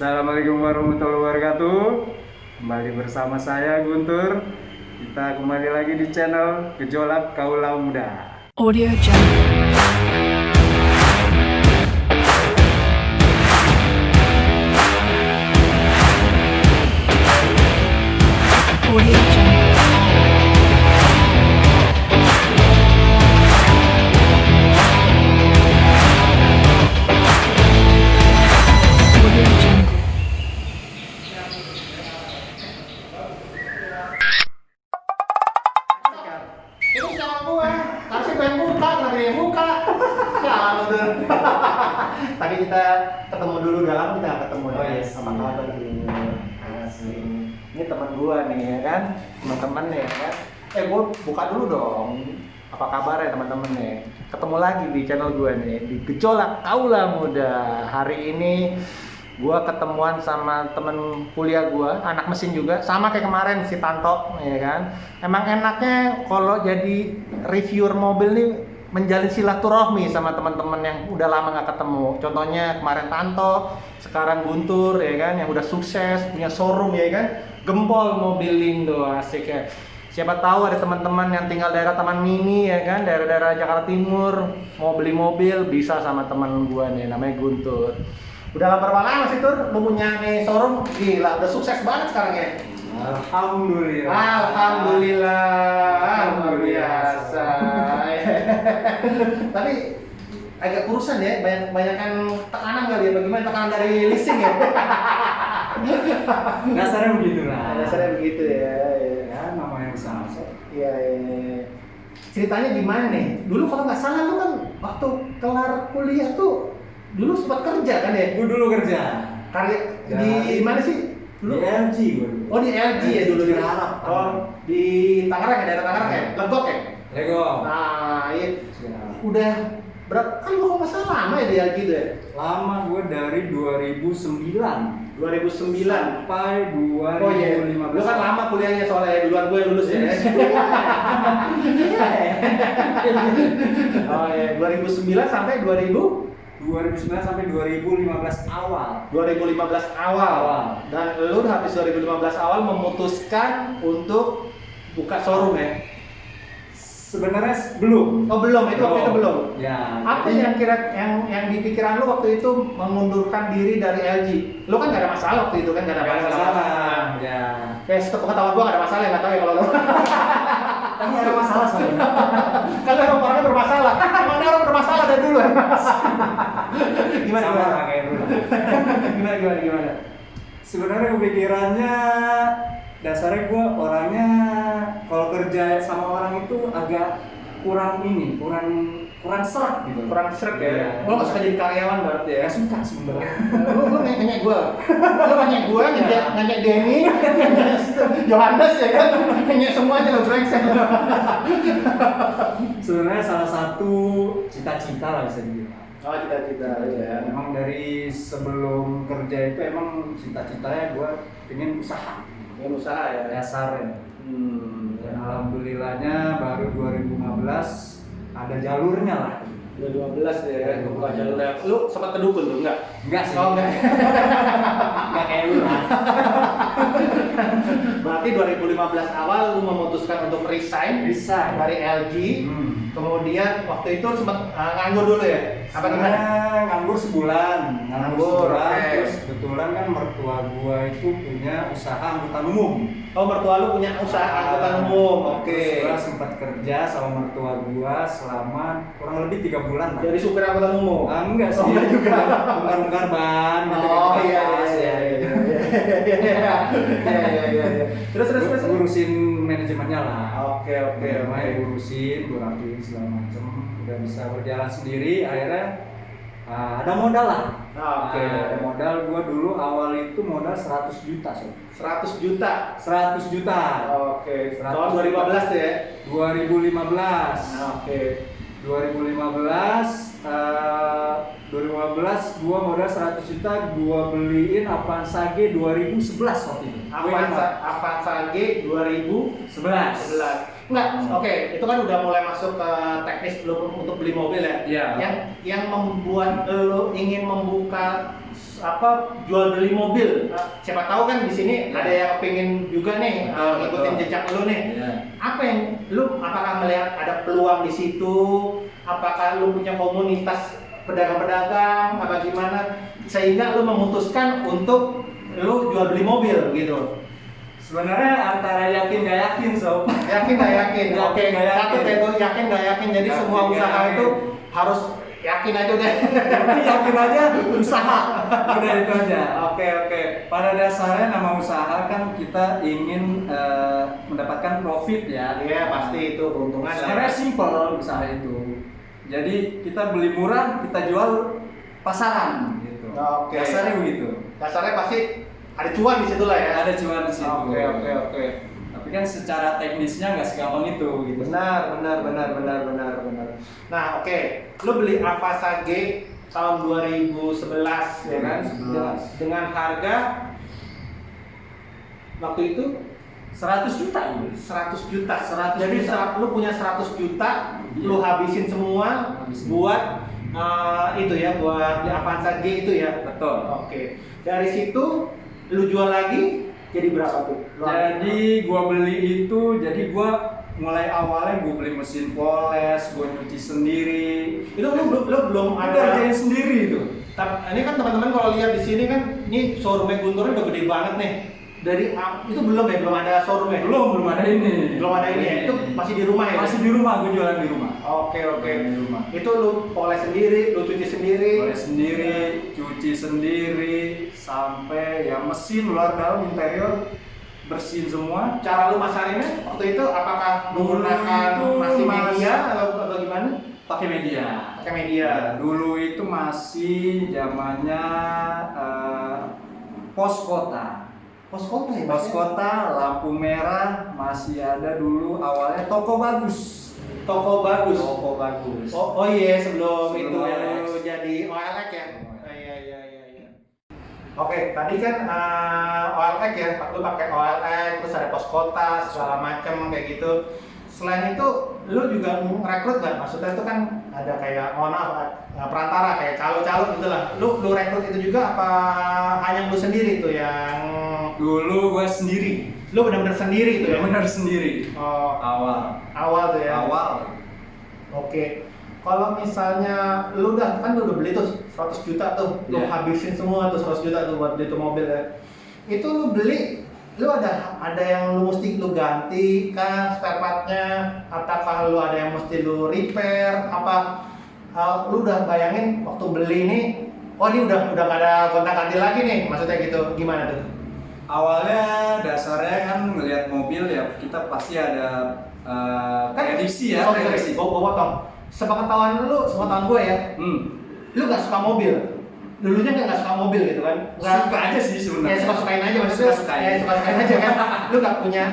Assalamualaikum warahmatullahi wabarakatuh. Kembali bersama saya Guntur. Kita kembali lagi di channel Gejolak Kaula Muda. Audio Jungle. Audio Jungle. Audio Jungle. Ini sama gua, harusnya gua yang buka, kenapa dia yang buka? Ya, bener. Tadi kita ketemu dulu, udah lama kita nggak ketemu ya. Sama kabar ini. Asli. Ini teman gua nih ya kan, teman-teman ya kan. Gua buka dulu dong. Apa kabar ya teman-teman nih? Ketemu lagi di channel gua nih di Gejolak Kaula Muda. Hari ini gua ketemuan sama temen kuliah gua, anak mesin juga, sama kayak kemarin si Tanto, ya kan. Emang enaknya kalau jadi reviewer mobil nih menjalin silaturahmi sama teman-teman yang udah lama nggak ketemu. Contohnya kemarin Tanto, sekarang Guntur, ya kan, yang udah sukses punya showroom, ya kan, gempol mobilindo, asik ya. Siapa tahu ada teman-teman yang tinggal daerah Taman Mini, ya kan, daerah-daerah Jakarta Timur, mau beli mobil bisa sama teman gua nih, namanya Guntur. Udah berapa lama sih Tur, lu punya nih showroom? Gila, udah sukses banget sekarang ya. Alhamdulillah. Alhamdulillah, luar biasa. Tapi agak kurusan ya, banyakan tekanan kali ya, bagaimana tekanan dari leasing ya? Dasarnya begitu lah. Dasarnya begitu ya. Ya, namanya usaha. Iya, iya. Ceritanya gimana nih? Dulu kalau nggak salah lu kan waktu kelar kuliah tuh dulu sempat kerja kan ya? Gue dulu kerja Karya di mana sih? di LG gue dulu. Oh di LG ya dulu di Cikarang. Oh di Tangerang ya, daerah Tangerang ya? Legok ya? Lego. Nah iya. Udah berapa kan lu kok nggak salah lama ya di LG itu ya? Lama gue dari 2009 2009. sampai 2015. Oh iya, lu kan lama kuliahnya soalnya duluan gue yang lulus ya. Oh iya, 2009 sampai 2009 sampai 2015 awal. 2015 awal. Dan lu habis 2015 awal memutuskan untuk buka showroom ya? Sebenarnya belum. Oh belum, itu waktu itu belum. Ya. Apa yang yang di pikiran lu waktu itu mengundurkan diri dari LG? Lu kan gak ada masalah waktu itu kan, gak ada Nggak ada masalah. masalah. Ya. Kayak ketahuan gua gak ada masalah, nggak tahu ya kalau lu. Tapi ada masalah sebenarnya. Kalau emang orangnya bermasalah, mana orang bermasalah dari dulu. Gimana? Sama kayak dulu. Gimana? Sebenarnya kepikirannya dasarnya gue orangnya kalau kerja sama orang itu agak kurang serak gitu. Kurang seret Iya. ya. Lu nggak suka jadi karyawan berarti ya? Ya suka sebenarnya. Lu nanya gua. Lu nanya gua, nanya Denny, nanya Johannes ya kan? Nanya semuanya lu brengsek. Sebenarnya salah satu cita-cita lah bisa dibilang. Oh, cita-cita ya. Emang dari sebelum kerja itu emang cita-citanya gue pengen usaha. Yang usaha ya. Dasarnya. Dan Ya. alhamdulillahnya baru 2015 ada jalurnya lah. 2015 ya, buka jalur. Lu sempat ke dukun tuh enggak? Enggak sih. Oh, enggak. Enggak kayak lu lah. Berarti 2015 awal lu memutuskan untuk resign dari LG. Kemudian waktu itu sempat nganggur dulu ya? Apa gimana? Sebenarnya nganggur sebulan. Nganggur, oke. Terus kebetulan kan mertua gua itu punya usaha angkutan umum. Oh, mertua lu punya usaha angkutan umum. Oke. Terus gua sempat kerja sama mertua gua selama kurang lebih 3 bulan lah. Jadi supir angkutan umum? Enggak sih. Oh, enggak juga. Bongkar ban. Oh gitu-gitu. iya. Terus. Ngurusin manajemennya lah. Oke. Namanya ngurusin, gue rapiin segala macem. Udah bisa berjalan sendiri, akhirnya ada modal lah. Oke. Ada modal, gue dulu awal itu modal 100 juta sob. 100 juta. 100 juta. Oke. 100 Tahun 2015 tuh ya? 2015. Oke. 2015 gua modal 100 juta, gua beliin Avanza G 2011 waktu itu. Avanza G 2011. Enggak, oke, itu kan udah mulai masuk ke teknis belum untuk beli mobil ya. Iya. Yang membuat lo ingin membuka jual beli mobil. Siapa tahu kan di sini ada yang pengen juga nih ngikutin jejak lu nih. Iya. Apa yang apakah melihat ada peluang di situ? Apakah lu punya komunitas pedagang-pedagang apa gimana sehingga lu memutuskan untuk lu jual beli mobil gitu? Sebenarnya antara yakin gak yakin, Sob. Yakin nggak yakin? Oke, Yakin nggak yakin. satu itu yakin nggak yakin. Jadi Yakin semua nggak usaha yakin. itu harus yakin aja deh. Yakin aja usaha. Udah itu aja. Oke. Pada dasarnya nama usaha kan kita ingin mendapatkan profit ya. Iya pasti itu keuntungan. Sebenarnya simple usaha itu. Jadi kita beli murah, kita jual pasaran gitu. Oke. Dasarnya begitu. Dasarnya pasti ada cuan di situ lah ya. Ada cuan di situ. Oke. Tapi kan secara teknisnya nggak segampang itu gitu. Benar. Nah, oke. Lu beli Avanza G tahun 2011 ya kan? 2011. Dengan harga waktu itu 100 juta ini. 100 juta. 100 Jadi juta. lu punya 100 juta, Iya. lu habisin semua Habisin. buat itu ya, buat di Avanza G itu ya. Betul. Oke. Dari situ lu jual lagi jadi berapa tuh? Jadi gua beli itu, jadi gua mulai awalnya gua beli mesin poles, gua nyuci sendiri. itu lu belum Ada ada. kerjain sendiri itu. Ini kan teman-teman kalau lihat di sini kan, ini showroomnya Gunturnya udah gede banget nih. Dari itu belum ya, belum ada showroomnya. Belum ada ini. Belum ada ini ya. Itu masih di rumah ya. Masih di rumah, gua jualan di rumah. Oke. Di rumah. Itu lu poles sendiri, lu cuci sendiri. Poles sendiri, cuci sendiri, sampai ya mesin luar dalam interior bersihin semua. Cara lu masarinnya waktu itu apakah Dulu menggunakan itu masih media mas- atau gimana? Pakai media. Pakai media. Dulu itu masih zamannya pos kota. Pos kota ya. Pos kota, lampu merah masih ada dulu awalnya toko bagus. Toko bagus. Toko bagus. Oh iya sebelum itu OLX. lu jadi OLX ya. Iya. Oke, tadi kan OLX ya, lu pakai OLX, terus ada pos kota segala macam kayak gitu. Selain itu, lu juga rekrut nggak? Maksudnya itu kan ada kayak perantara kayak calo-calo gitu lah. Lu rekrut itu juga apa hanya lu sendiri tuh yang Dulu gue sendiri. lu benar-benar sendiri tuh ya? Benar sendiri. Oh, Awal. tuh ya. Oke. Kalau misalnya lu udah beli tuh 100 juta tuh, lu Iya. habisin semua tuh 100 juta tuh buat beli tuh mobil ya. Itu lu beli, lu ada yang lu mesti lu ganti kan spare partnya, apakah lu ada yang mesti lu repair, apa lu udah bayangin waktu beli ini, oh ini udah gak ada kontak-ganti lagi nih, maksudnya gitu, gimana tuh? Awalnya dasarnya kan ngelihat mobil ya kita pasti ada prediksi ya. Prediksi. Gue potong. Sepengetahuan gue ya, lu gak suka mobil. Dulunya nggak suka mobil gitu kan? Suka aja sih sebenarnya. Ya suka-sukain aja maksudnya. Suka-sukain. Ya suka-sukain aja kan. Lu nggak punya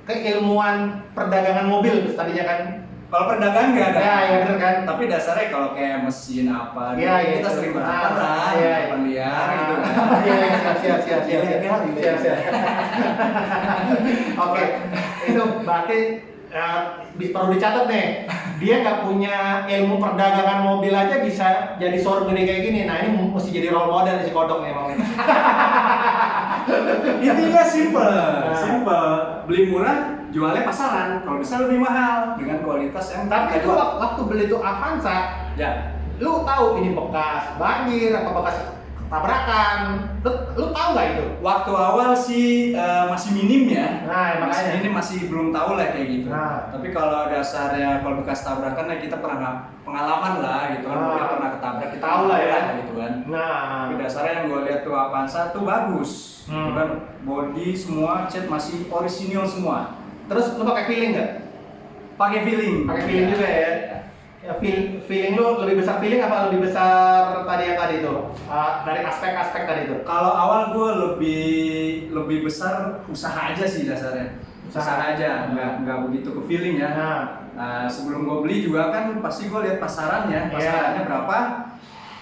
keilmuan perdagangan mobil tadinya kan? Kalau perdagangan nggak ada. Ya bener kan. Tapi dasarnya kalau kayak mesin apa, Iya, gitu, iya, kita sering iya. berapa lah, Iya, depan liar Ah, gitu kan. Siap. Siap. Oke, itu berarti perlu dicatat nih. Dia nggak punya ilmu perdagangan mobil aja bisa jadi showroom gede kayak gini. Nah ini mesti jadi role model si kodok nih emang. Intinya simple. Beli murah, jualnya pasaran. Kalau bisa lebih mahal dengan kualitas yang Tapi kita lu jual. waktu beli tuh Avanza, Ya, lu tahu ini bekas banjir apa bekas tabrakan? Lu tahu nggak itu? waktu awal sih masih minim ya. Nah, makanya. Ini masih belum tahu lah kayak gitu. Nah. Tapi kalau dasarnya kalau bekas tabrakan ya kita pernah pengalaman lah gitu kan. Ah. Kita pernah ketabrak, kita Tahu lah ya. gitu kan. Nah, Tapi dasarnya yang gue lihat tuh Avanza tuh bagus. Gitu kan body semua cat masih orisinil semua. terus lu pakai feeling nggak? Pakai feeling. Pakai feeling juga ya. Ya, feeling lu lebih besar feeling apa lebih besar tadi yang tadi itu? Dari aspek-aspek tadi itu. Kalau awal gue lebih besar usaha aja sih dasarnya. Usaha aja, nggak begitu ke feeling ya. Nah, sebelum gue beli juga kan pasti gue lihat pasarannya berapa.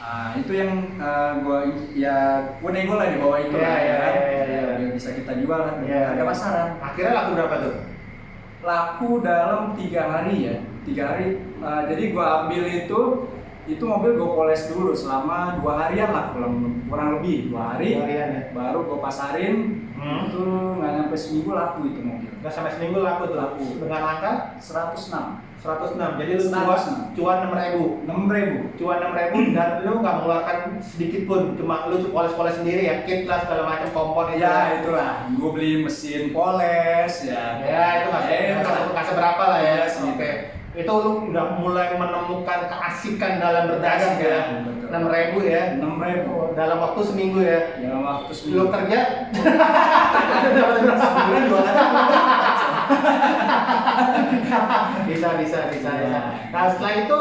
Nah, itu yang gue nego lah di bawah itu lah ya kan. Biar bisa kita jual lah harga pasaran. Akhirnya laku berapa tuh? Laku dalam 3 hari ya. 3 hari. Jadi gue ambil itu itu mobil gue poles dulu selama 2 harian lah, kurang lebih 2 hari. 2 harian ya. Baru gue pasarin, itu nggak nyampe seminggu laku itu mobil. Nggak sampai seminggu laku tuh. Laku. Dengan angka 106. 106. Jadi lu 106. cuan 6.000. 6.000. Cuan 6.000 dan lu nggak mengeluarkan sedikit pun, cuma lu poles-poles sendiri ya, kit lah segala macam kompon itu. Ya itulah, gue beli mesin poles ya. Ya itu nggak seberapa lah ya. Iya sih. Oke. Itu lu udah mulai menemukan keasikan dalam berdagang ya. Betul. 6.000 ya. 6.000 Dalam waktu seminggu ya. dalam waktu Lu seminggu. kerja Sebulan jualan. bisa. Nah setelah itu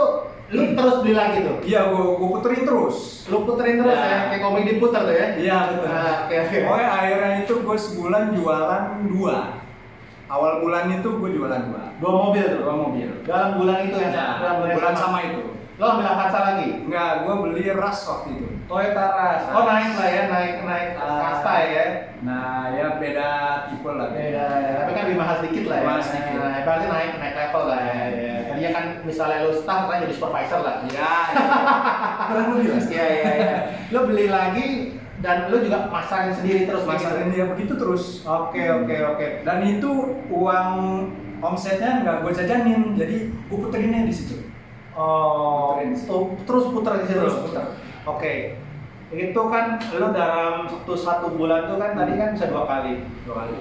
lu terus beli lagi tuh. Iya, gue puterin terus. Lu puterin terus Ya. ya, kayak komedi puter tuh ya. Iya betul. Nah, oke. Pokoknya akhirnya itu gue sebulan jualan 2. Awal bulan itu gue jualan 2. 2 mobil tuh. 2 mobil. Dalam bulan itu yang Ya, dalam bulan, bulan yang sama itu. Lo ambil Avanza lagi? Enggak, gue beli Rush waktu itu. Toyota Rush. Oh naik lah ya, naik kasta ya. Nah ya beda tipe lah. Beda, ya. Tapi kan lebih mahal sedikit lah ya. Mahal sedikit. Nah, berarti naik level lah ya. Tadinya kan misalnya lo staff kan jadi supervisor lah. Ya, kurang lebih lah. Iya. Lo beli lagi dan lo juga masarin sendiri terus. Masarin dia begitu terus. Oke. Dan itu uang omsetnya nggak gue jajanin, jadi gue puterinnya di situ. Oh, Puterin. terus puter di situ. Terus puter. Oke. Itu kan lo dalam satu bulan tuh kan tadi kan bisa 2 kali. 2 kali.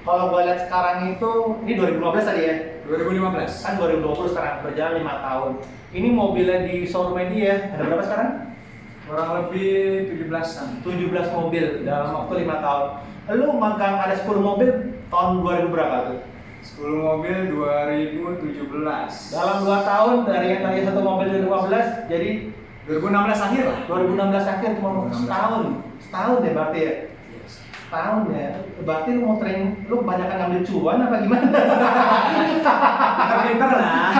Kalau gue lihat sekarang itu, ini 2015 tadi ya? 2015. Kan 2020 sekarang, berjalan 5 tahun. Ini mobilnya di showroom dia, ada berapa sekarang? Kurang lebih 17-an. 17 mobil dalam waktu 5 tahun. Lu magang ada 10 mobil tahun 2000 berapa tuh? 10 mobil 2017. Dalam 2 tahun dari yang tadi satu mobil 2015 jadi 2016 akhir lah. 2016 akhir cuma 2016. setahun ya berarti ya? Setahun ya? Berarti lu mau training, lu kebanyakan ngambil cuan apa gimana? Pinter lah.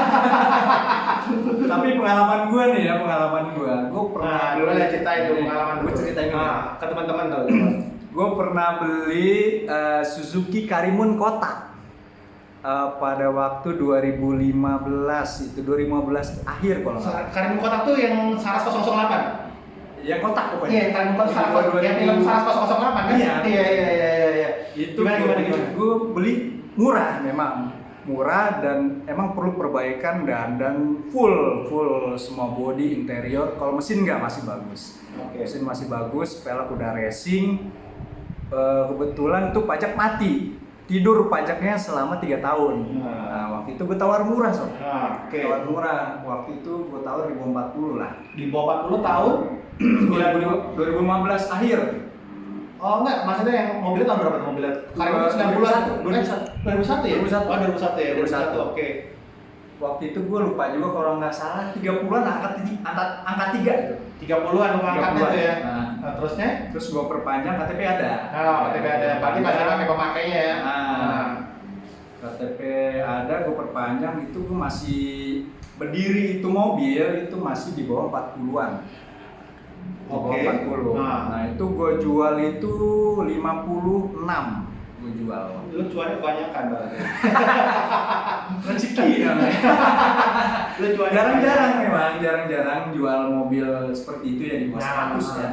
Tapi pengalaman gue nih ya, pengalaman gue pernah Nah, lu lihat ceritain tuh pengalaman gue ceritain dulu. ke teman-teman tuh. Gue pernah beli Suzuki Karimun kotak pada waktu 2015 itu 2015 akhir kalau nggak salah. Karimun kotak tuh yang Saras 008. Ya kotak pokoknya. Iya, Karimun kotak Saras yang film Saras 008 kan? Iya. Iya. Itu Gimana? gue beli murah memang. Murah dan emang perlu perbaikan dan full semua body interior. Kalau mesin nggak masih bagus. Oke. Mesin masih bagus, pelek udah racing. Kebetulan tuh pajak mati. Tidur pajaknya selama 3 tahun. Nah, waktu itu gue tawar murah sob. Oke. Tawar murah. Waktu itu gue tawar di bawah 40 lah. Di bawah 40 tahun 2015 akhir. Oh enggak, maksudnya yang mobilnya tahun berapa tuh mobilnya? Karimun 90-an. 2001 ya? 2001. Oh 2001 ya, 2001. Oke. Waktu itu gue lupa juga kalau nggak salah 30-an angka 3 itu. 30-an lu angkatnya tuh ya. Nah, Terusnya? terus gue perpanjang KTP ada. Oh, KTP ada. Berarti masih pakai pemakainya ya. Nah, KTP ada, gue perpanjang itu gue masih berdiri itu mobil itu masih di bawah 40-an. Di bawah Oke. 40. Nah, itu gue jual itu 56. Gue jual. Lu cuannya kebanyakan berarti. Rezeki namanya. Lu cuannya Jarang-jarang memang, jarang-jarang jual mobil seperti itu ya di bawah 100 ya.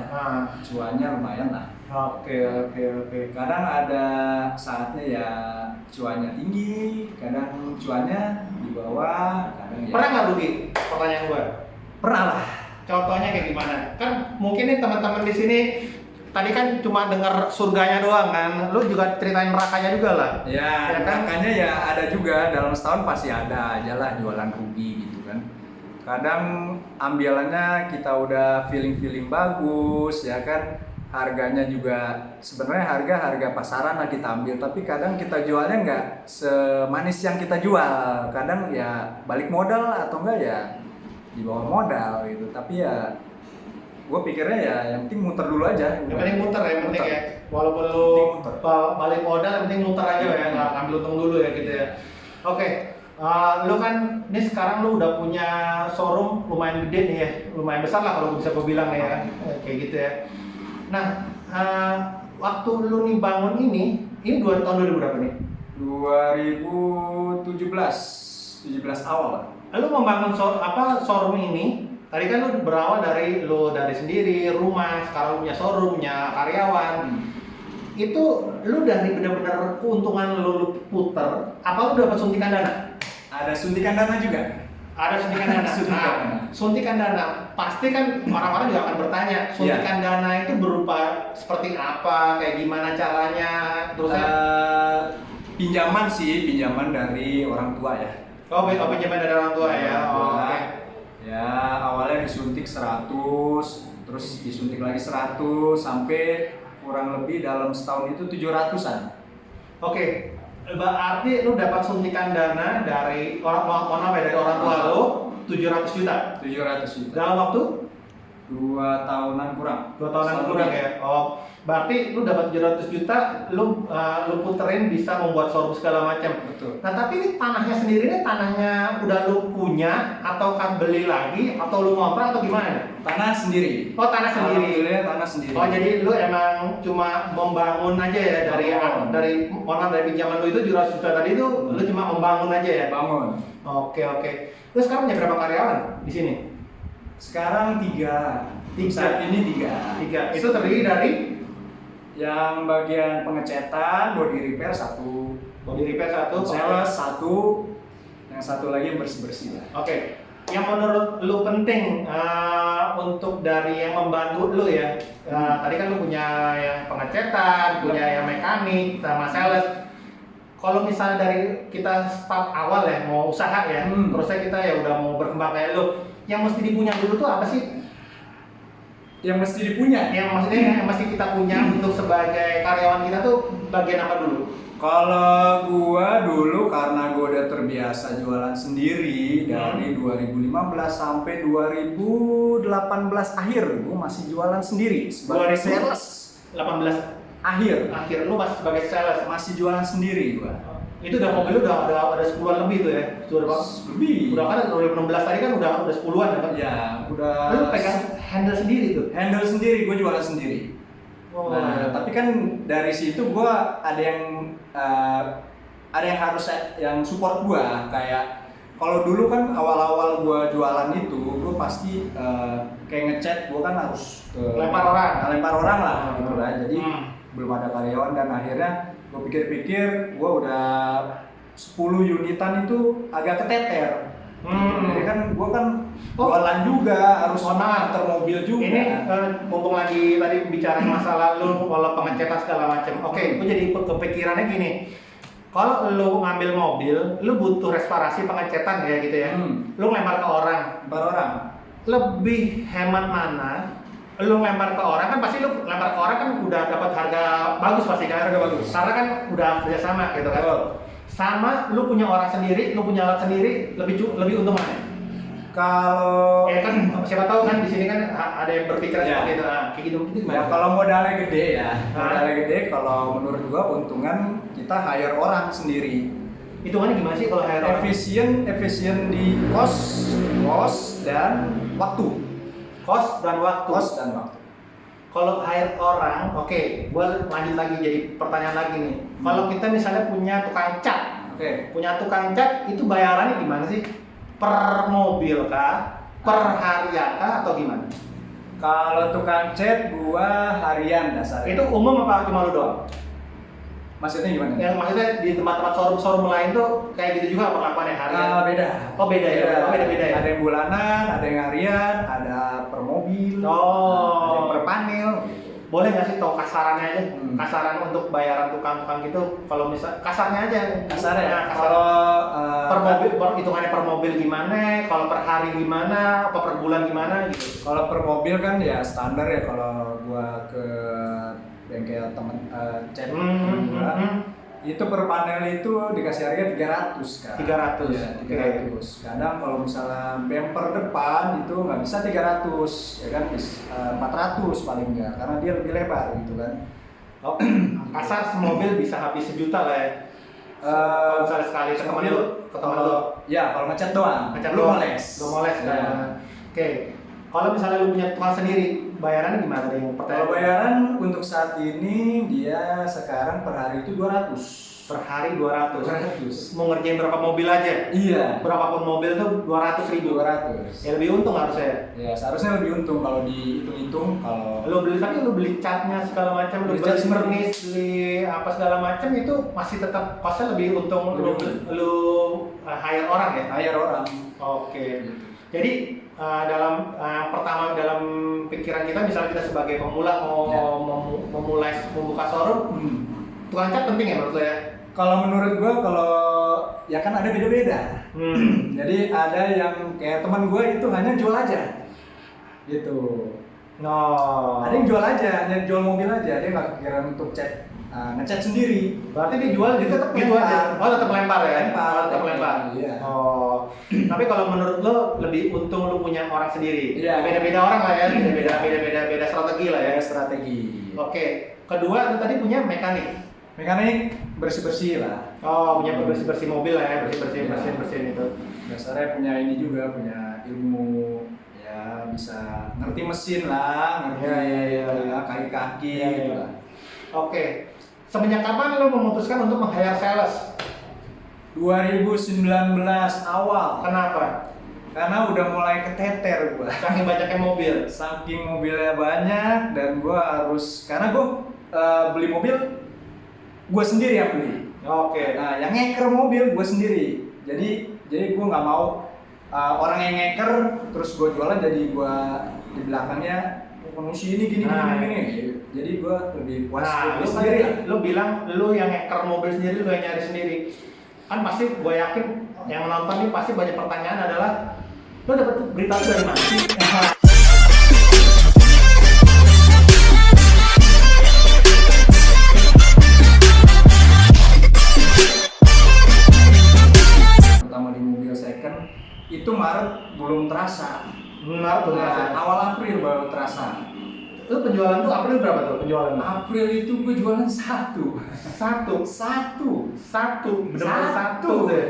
Cuannya lumayan lah. Oke. Kadang ada saatnya ya cuannya tinggi, kadang cuannya di bawah, kadang ya. Pernah nggak rugi? Pertanyaan gua. Pernah lah. Contohnya kayak gimana? Kan mungkin nih teman-teman di sini tadi kan cuma dengar surganya doang kan. Lu juga ceritain nerakanya juga lah. Ya, Ya kan? makanya ya ada juga dalam setahun pasti ada aja lah jualan rugi gitu kan. Kadang ambilannya kita udah feeling bagus ya kan. Harganya juga sebenarnya harga pasaran lah kita ambil, tapi kadang kita jualnya nggak semanis yang kita jual. Kadang ya balik modal atau enggak ya di bawah modal gitu. Tapi ya gue pikirnya ya yang penting muter dulu aja. Yang penting muter ya, yang penting Muter. ya. Walaupun lu Penting muter. balik modal, yang penting muter aja ya, nggak ambil untung dulu ya gitu ya. Oke, lu kan ini sekarang lu udah punya showroom lumayan gede nih ya, lumayan besar lah kalau bisa gue bilang ya, kayak gitu ya. Nah, waktu lu nih bangun ini tahun 2000 berapa nih? 2017 awal lah. Lu membangun showroom ini tadi kan lu berawal dari sendiri, rumah, sekarang lu punya showroom, punya karyawan. Itu lu dari benar-benar keuntungan lu puter, apa lu dapat suntikan dana? Ada suntikan dana juga. Ada suntikan dana. Suntikan dana. Suntikan dana. Pasti kan orang-orang juga akan bertanya, suntikan dana itu berupa seperti apa, kayak gimana caranya, terusnya? Pinjaman sih, pinjaman dari orang tua ya. Oh, pinjaman dari orang tua ya. Oh, oke. Ya, awalnya disuntik 100, terus disuntik lagi 100 sampai kurang lebih dalam setahun itu 700-an. Oke. Berarti lu dapat suntikan dana dari dari orang tua lu 700 juta. 700 juta. Dalam waktu 2 tahunan kurang. 2 tahunan kurang ya. Oh, berarti lu dapat 700 juta, lu puterin bisa membuat showroom segala macam. Betul. Nah, tapi ini tanahnya sendiri, ini tanahnya udah lu punya atau kan beli lagi atau lu ngontrak atau gimana? Tanah sendiri. Oh, tanah sendiri. Alhamdulillah tanah sendiri. Oh, jadi lu emang cuma membangun aja ya dari pinjaman lu itu 700 juta tadi itu lu cuma membangun aja ya? Bangun. Oke. Terus sekarang punya berapa karyawan di sini? Sekarang 3. Saat ini 3. 3. Itu terdiri dari yang bagian pengecetan, body repair 1, body repair 1, sales 1, yang satu lagi yang bersih-bersih lah. Oke. Yang menurut lu penting untuk dari yang membantu lu ya. Tadi kan lu punya yang pengecetan, punya yang mekanik, sama sales. Kalau misalnya dari kita start awal ya, mau usaha ya, terusnya kita ya udah mau berkembang kayak lu, yang mesti dipunya dulu tuh apa sih? Yang mesti dipunya? Yang maksudnya yang mesti kita punya untuk sebagai karyawan kita tuh bagian apa dulu? Kalau gua dulu karena gua udah terbiasa jualan sendiri dari 2015 sampai 2018 akhir gua masih jualan sendiri sebagai sales. 18 Akhir lu masih sebagai sales. masih jualan sendiri gua. Itu udah mobil lu udah ada 10-an lebih tuh ya? Lebih. Udah kan 2016 tadi kan udah 10-an kan? Ya, udah. Lu pegang handle sendiri tuh? Handle sendiri, gua jualan sendiri. Oh. Nah, tapi kan dari situ gua ada yang harus yang support gua, kayak kalau dulu kan awal-awal gua jualan itu gua pasti kayak ngechat gua kan harus lempar orang lah gitu lah. Jadi belum ada karyawan dan akhirnya gua pikir-pikir gua udah 10 unitan itu agak keteter. Jadi kan gua kan jualan juga harus antar mobil juga. Ini mumpung lagi tadi bicara masalah lu kalau pengecetan segala macam. Oke, gua jadi kepikirannya gini. Kalau lu ngambil mobil, lu butuh resparasi pengecetan ya gitu ya. Lu lempar ke orang. Lebih hemat mana? Lu lempar ke orang kan pasti lu lempar ke orang kan udah dapat harga bagus pasti kan? Harga bagus. Karena kan udah kerjasama gitu kan. Sama lu punya orang sendiri, lu punya alat sendiri, lebih untung mana? Kalau kan siapa tahu kan di sini kan ada yang berpikiran seperti itu. Kayak gitu gimana? Ya kalau modalnya gede ya. Modalnya gede kalau menurut gua untungan kita hire orang sendiri. Hitungannya gimana sih kalau hire orang? Efisien di cost dan waktu. Cost dan waktu. Kalau hire orang, oke, gua lanjut lagi jadi pertanyaan lagi nih. Kalau kita misalnya punya tukang cat, punya tukang cat itu bayarannya gimana sih? Per mobil kah? Per harian kah? Atau gimana? Kalau tukang cat gua harian dasarnya. Itu umum apa cuma lu doang? Maksudnya gimana? Yang maksudnya di tempat-tempat showroom lain tuh kayak gitu juga perlakuannya harian? Beda. Oh beda ya? Oh, beda ya? Ada yang bulanan, ada yang harian, ada per mobil, ada yang per panel. Boleh nggak sih tau kasarannya aja? Kasaran untuk bayaran tukang-tukang gitu, kalau misal kasarnya aja. Kasarnya. Kalau per mobil, hitungannya per mobil gimana? Kalau per hari gimana? Apa per bulan gimana gitu? Kalau per mobil kan ya standar ya, kalau gua ke bengkel temen cat itu per panel itu dikasih harga 300 kan. 300. Ya, 300. Kadang kalau misalnya bumper depan itu nggak bisa 300, ya kan 400 paling enggak, karena dia lebih lebar gitu kan. Oh, kasar semobil bisa habis 1 juta lah ya. Kalau misalnya sekali ke teman lu, ya kalau ngecat doang. Lu moles kan. Ya. Oke. Kalau misalnya lu punya tukang sendiri, bayarannya gimana tadi yang pertanyaan? Kalau bayaran untuk saat ini dia sekarang per hari itu 200. Per hari 200. 200. Mau ngerjain berapa mobil aja? Iya. Berapapun mobil tuh 200.000. 200. Ya lebih untung harusnya. Ya seharusnya lebih untung kalau dihitung-hitung. Kalau Tapi lu beli catnya segala macam, lu Beli beli cat vernis, beli apa segala macam itu masih tetap costnya lebih untung lu hire orang ya? hire orang. Oke. Jadi dalam pertama dalam pikiran kita misalnya kita sebagai pemula mau memulai membuka showroom, tukang cat penting ya menurut lo ya? Kalau menurut gua, kalau ya kan ada beda-beda. Jadi ada yang kayak teman gua itu hanya jual aja, gitu. No. Ada yang jual aja, hanya jual mobil aja, dia nggak kepikiran untuk ngecat sendiri. Berarti dia jual Dia tetap gitu melempar. aja. Oh tetap melempar ya? Lempar, Tetap melempar. Iya. Oh. Tapi kalau menurut lo lebih untung lo punya orang sendiri. Iya. Beda-beda orang lah ya, beda strategi lah ya. Ada strategi. Oke. Kedua lo tadi punya mekanik. Mekanik bersih-bersih lah. Oh, punya bersih-bersih mobil lah ya, Iya. bersih-bersih itu. Dasarnya punya ini juga, punya ilmu, ya bisa ngerti mesin lah, ngerti Iya. kaki-kaki Iya, gitu iya. lah. Oke. Semenjak kapan lo memutuskan untuk meng-hire sales? 2019 awal. Kenapa? Karena udah mulai keteter gua. Saking banyaknya mobil. Saking mobilnya banyak dan gua harus, karena gua beli mobil gua sendiri yang beli. Oke. Nah, yang ngeker mobil gua sendiri. Jadi gua nggak mau orang yang ngeker terus gua jualan, jadi gua di belakangnya kondisi ini gini. Jadi gua lebih puas Nah, beli lu sendiri. lu bilang lu yang ngeker mobil sendiri, lu yang nyari sendiri. Kan pasti gue yakin yang nonton ini pasti banyak pertanyaan adalah lu dapat berita itu dari mana sih? Pertama di mobil second itu Maret belum terasa. Benar tuh. Awal April baru terasa. Lu penjualan tuh April berapa tuh penjualan? April itu gue jualan satu. Satu. Benar-benar satu deh.